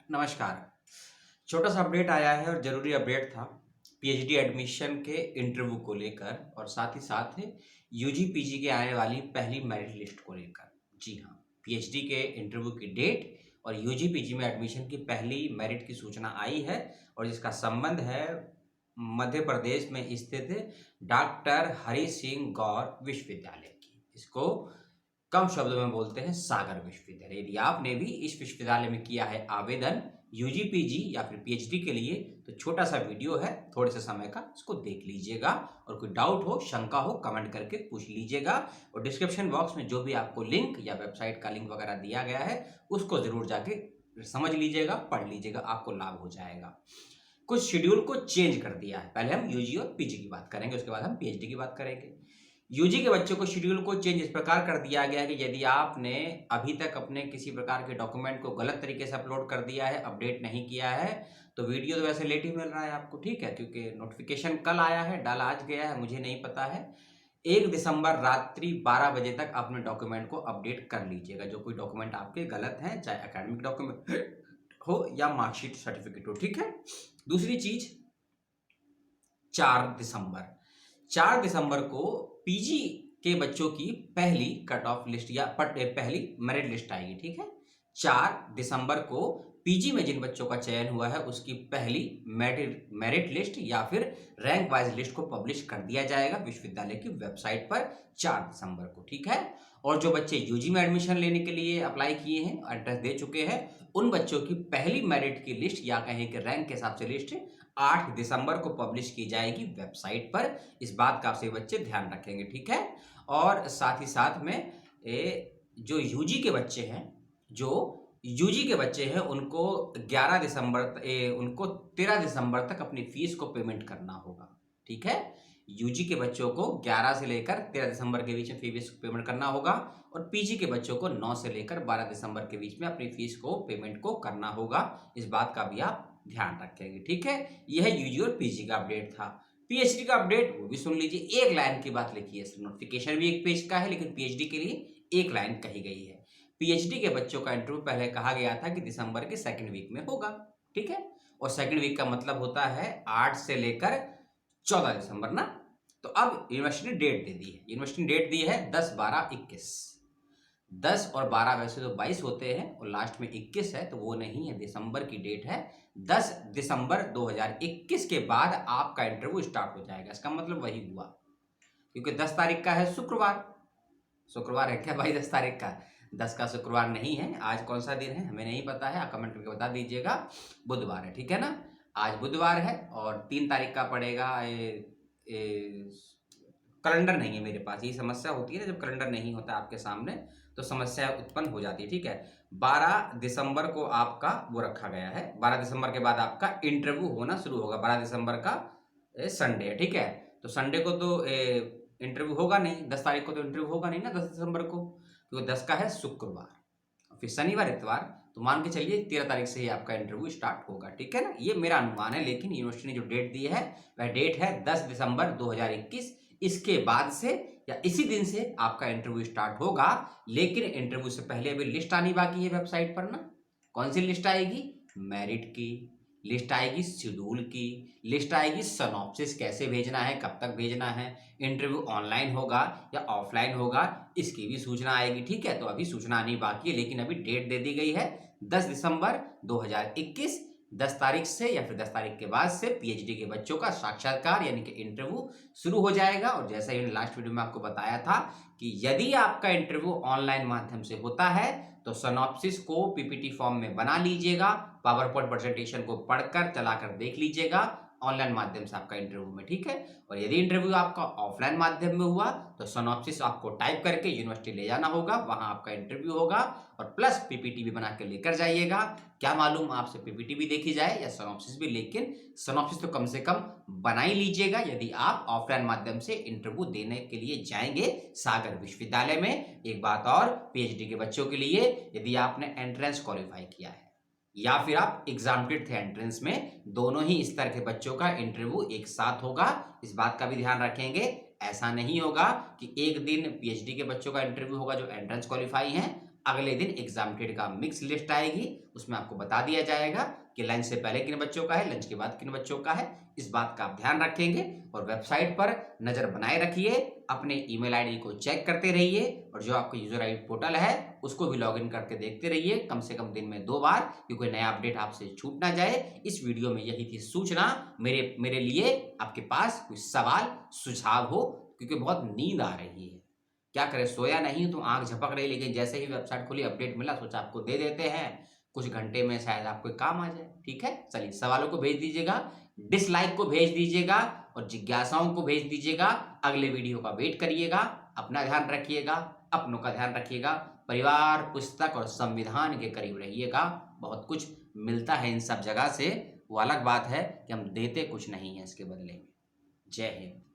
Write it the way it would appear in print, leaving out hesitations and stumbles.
नमस्कार। छोटा सा अपडेट आया है और ज़रूरी अपडेट था पीएचडी एडमिशन के इंटरव्यू को लेकर और साथ ही साथ यूजी पीजी के आने वाली पहली मेरिट लिस्ट को लेकर। जी हाँ, पीएचडी के इंटरव्यू की डेट और यूजी पीजी में एडमिशन की पहली मेरिट की सूचना आई है और जिसका संबंध है मध्य प्रदेश में स्थित डॉक्टर हरि सिंह गौर विश्वविद्यालय की। इसको कम शब्दों में बोलते हैं सागर विश्वविद्यालय। यदि आपने भी इस विश्वविद्यालय में किया है आवेदन यूजी पीजी या फिर पीएचडी के लिए तो छोटा सा वीडियो है, थोड़े से समय का, इसको देख लीजिएगा और कोई डाउट हो, शंका हो, कमेंट करके पूछ लीजिएगा। और डिस्क्रिप्शन बॉक्स में जो भी आपको लिंक या वेबसाइट का लिंक वगैरह दिया गया है उसको जरूर जाके समझ लीजिएगा, पढ़ लीजिएगा, आपको लाभ हो जाएगा। कुछ शेड्यूल को चेंज कर दिया है। पहले हम यूजी और पीजी की बात करेंगे, उसके बाद हम पीएचडी की बात करेंगे। यूजी के बच्चों को शेड्यूल को चेंज इस प्रकार कर दिया गया है कि यदि आपने अभी तक अपने किसी प्रकार के डॉक्यूमेंट को गलत तरीके से अपलोड कर दिया है, अपडेट नहीं किया है, तो वीडियो तो वैसे लेट ही मिल रहा है आपको, ठीक है, क्योंकि नोटिफिकेशन कल आया है, डाल आज गया है, मुझे नहीं पता है। 1 दिसंबर रात्रि 12 बजे तक अपने डॉक्यूमेंट को अपडेट कर लीजिएगा। जो कोई डॉक्यूमेंट आपके गलत हैं, चाहे एकेडमिक डॉक्यूमेंट हो या मार्कशीट सर्टिफिकेट हो, ठीक है। दूसरी चीज 4 दिसंबर को पीजी के बच्चों की पहली कट ऑफ लिस्ट या पहली मेरिट लिस्ट आएगी, ठीक है। 4 दिसंबर को पीजी में जिन बच्चों का चयन हुआ है उसकी पहली मेरिट लिस्ट या फिर रैंक वाइज लिस्ट को पब्लिश कर दिया जाएगा विश्वविद्यालय की वेबसाइट पर 4 दिसंबर को, ठीक है। और जो बच्चे यूजी में एडमिशन लेने के लिए अप्लाई किए हैं, एड्रेस दे चुके हैं, उन बच्चों की पहली मेरिट की लिस्ट या कहें कि रैंक के हिसाब से लिस्ट 8 दिसंबर को पब्लिश की जाएगी वेबसाइट पर। इस बात का आपसे बच्चे ध्यान रखेंगे, ठीक है। और साथ ही साथ में जो यूजी के बच्चे हैं उनको 13 दिसंबर तक अपनी फीस को पेमेंट करना होगा, ठीक है। यूजी के बच्चों को 11 से लेकर 13 दिसंबर के बीच में फीस पेमेंट करना होगा और पीजी के बच्चों को 9 से लेकर 12 दिसंबर के बीच में अपनी फीस को पेमेंट को करना होगा। इस बात का भी आप ध्यान रखेंगे, ठीक है। यह यूजी और पीजी का अपडेट था। पीएचडी का अपडेट वो भी सुन लीजिए। एक लाइन की बात लिखी है, नोटिफिकेशन भी एक पेज का है लेकिन पीएचडी के लिए एक लाइन कही गई है। पीएचडी के बच्चों का इंटरव्यू पहले कहा गया था कि दिसंबर के सेकंड वीक में होगा, ठीक है। और सेकंड वीक का मतलब होता है 8 से लेकर 14 दिसंबर ना। तो अब यूनिवर्सिटी ने डेट दे दी है, यूनिवर्सिटी ने डेट दी है 10, 12, 21। 10 और 12 वैसे तो 22 होते हैं और लास्ट में 21 है, तो वो नहीं है, दिसंबर की डेट है। 10 दिसंबर 2021 के बाद आपका इंटरव्यू स्टार्ट हो जाएगा। इसका मतलब वही हुआ, क्योंकि 10 तारीख का है शुक्रवार है क्या भाई? 10 तारीख का, 10 का शुक्रवार नहीं है। आज कौन सा दिन है हमें नहीं पता है, आप कमेंट करके बता दीजिएगा। बुधवार है, ठीक है ना। आज बुधवार है और 3 तारीख का पड़ेगा। कैलेंडर नहीं है मेरे पास, ये समस्या होती है ना जब कैलेंडर नहीं होता आपके सामने तो समस्या उत्पन्न हो जाती है, ठीक है। 12 दिसंबर को आपका वो रखा गया है। 12 दिसंबर के बाद आपका इंटरव्यू होना शुरू होगा। 12 दिसंबर का संडे है, ठीक है। तो संडे को तो इंटरव्यू होगा नहीं, 10 तारीख को तो इंटरव्यू होगा नहीं ना 10 दिसंबर को, क्योंकि 10 का है शुक्रवार, फिर शनिवार इतवार, तो मान के चलिए 13 तारीख से ही आपका इंटरव्यू स्टार्ट होगा, ठीक है ना। ये मेरा अनुमान है, लेकिन यूनिवर्सिटी ने जो डेट दी है वह डेट है 10 दिसंबर 2021। इसके बाद से या इसी दिन से आपका इंटरव्यू स्टार्ट होगा। लेकिन इंटरव्यू से पहले अभी लिस्ट आनी बाकी है वेबसाइट पर ना। कौन सी लिस्ट आएगी? मेरिट की लिस्ट आएगी, शेड्यूल की लिस्ट आएगी, सिनॉप्सिस कैसे भेजना है, कब तक भेजना है, इंटरव्यू ऑनलाइन होगा या ऑफलाइन होगा, इसकी भी सूचना आएगी, ठीक है। तो अभी सूचना आनी बाकी है, लेकिन अभी डेट दे दी गई है 10 दिसंबर 2021। 10 तारीख से या फिर 10 तारीख के बाद से पीएचडी के बच्चों का साक्षात्कार यानी कि इंटरव्यू शुरू हो जाएगा। और जैसा ही लास्ट वीडियो में आपको बताया था कि यदि आपका इंटरव्यू ऑनलाइन माध्यम से होता है तो सिनॉप्सिस को पीपीटी फॉर्म में बना लीजिएगा, पावर पॉइंट प्रेजेंटेशन को पढ़कर चलाकर देख लीजिएगा ऑनलाइन माध्यम से आपका इंटरव्यू में, ठीक है। और यदि इंटरव्यू आपका ऑफलाइन माध्यम में हुआ तो सिनॉप्सिस आपको टाइप करके यूनिवर्सिटी ले जाना होगा, वहां आपका इंटरव्यू होगा और प्लस पीपीटी भी बना के लेकर जाइएगा। क्या मालूम आपसे पीपीटी भी देखी जाए या सिनॉप्सिस भी, लेकिन सिनॉप्सिस तो कम से कम बना ही लीजिएगा यदि आप ऑफलाइन माध्यम से इंटरव्यू देने के लिए जाएंगे सागर विश्वविद्यालय में। एक बात और, पीएचडी के बच्चों के लिए, यदि आपने एंट्रेंस क्वालिफाई किया है या फिर आप एग्जामिनेड थे एंट्रेंस में, दोनों ही स्तर के बच्चों का इंटरव्यू एक साथ होगा। इस बात का भी ध्यान रखेंगे। ऐसा नहीं होगा कि एक दिन पीएचडी के बच्चों का इंटरव्यू होगा जो एंट्रेंस क्वालिफाई हैं, अगले दिन एग्जाम डेट का मिक्स लिस्ट आएगी, उसमें आपको बता दिया जाएगा कि लंच से पहले किन बच्चों का है, लंच के बाद किन बच्चों का है। इस बात का आप ध्यान रखेंगे और वेबसाइट पर नजर बनाए रखिए, अपने ईमेल आईडी को चेक करते रहिए और जो आपका यूजर आईडी पोर्टल है उसको भी लॉगिन करके देखते रहिए, कम से कम दिन में 2 बार, क्योंकि कोई नया अपडेट आपसे छूट ना जाए। इस वीडियो में यही थी सूचना। मेरे लिए आपके पास कोई सवाल सुझाव हो, क्योंकि बहुत नींद आ रही है, क्या करें, सोया नहीं तो आंख झपक रही, लेकिन जैसे ही वेबसाइट खुली अपडेट मिला सोचा आपको दे देते हैं, कुछ घंटे में शायद आपको काम आ जाए। ठीक है, चलिए सवालों को भेज दीजिएगा, डिसलाइक को भेज दीजिएगा और जिज्ञासाओं को भेज दीजिएगा। अगले वीडियो का वेट करिएगा। अपना ध्यान रखिएगा, अपनों का ध्यान रखिएगा, परिवार, पुस्तक और संविधान के करीब रहिएगा। बहुत कुछ मिलता है इन सब जगह से, वो अलग बात है कि हम देते कुछ नहीं है इसके बदले में। जय हिंद।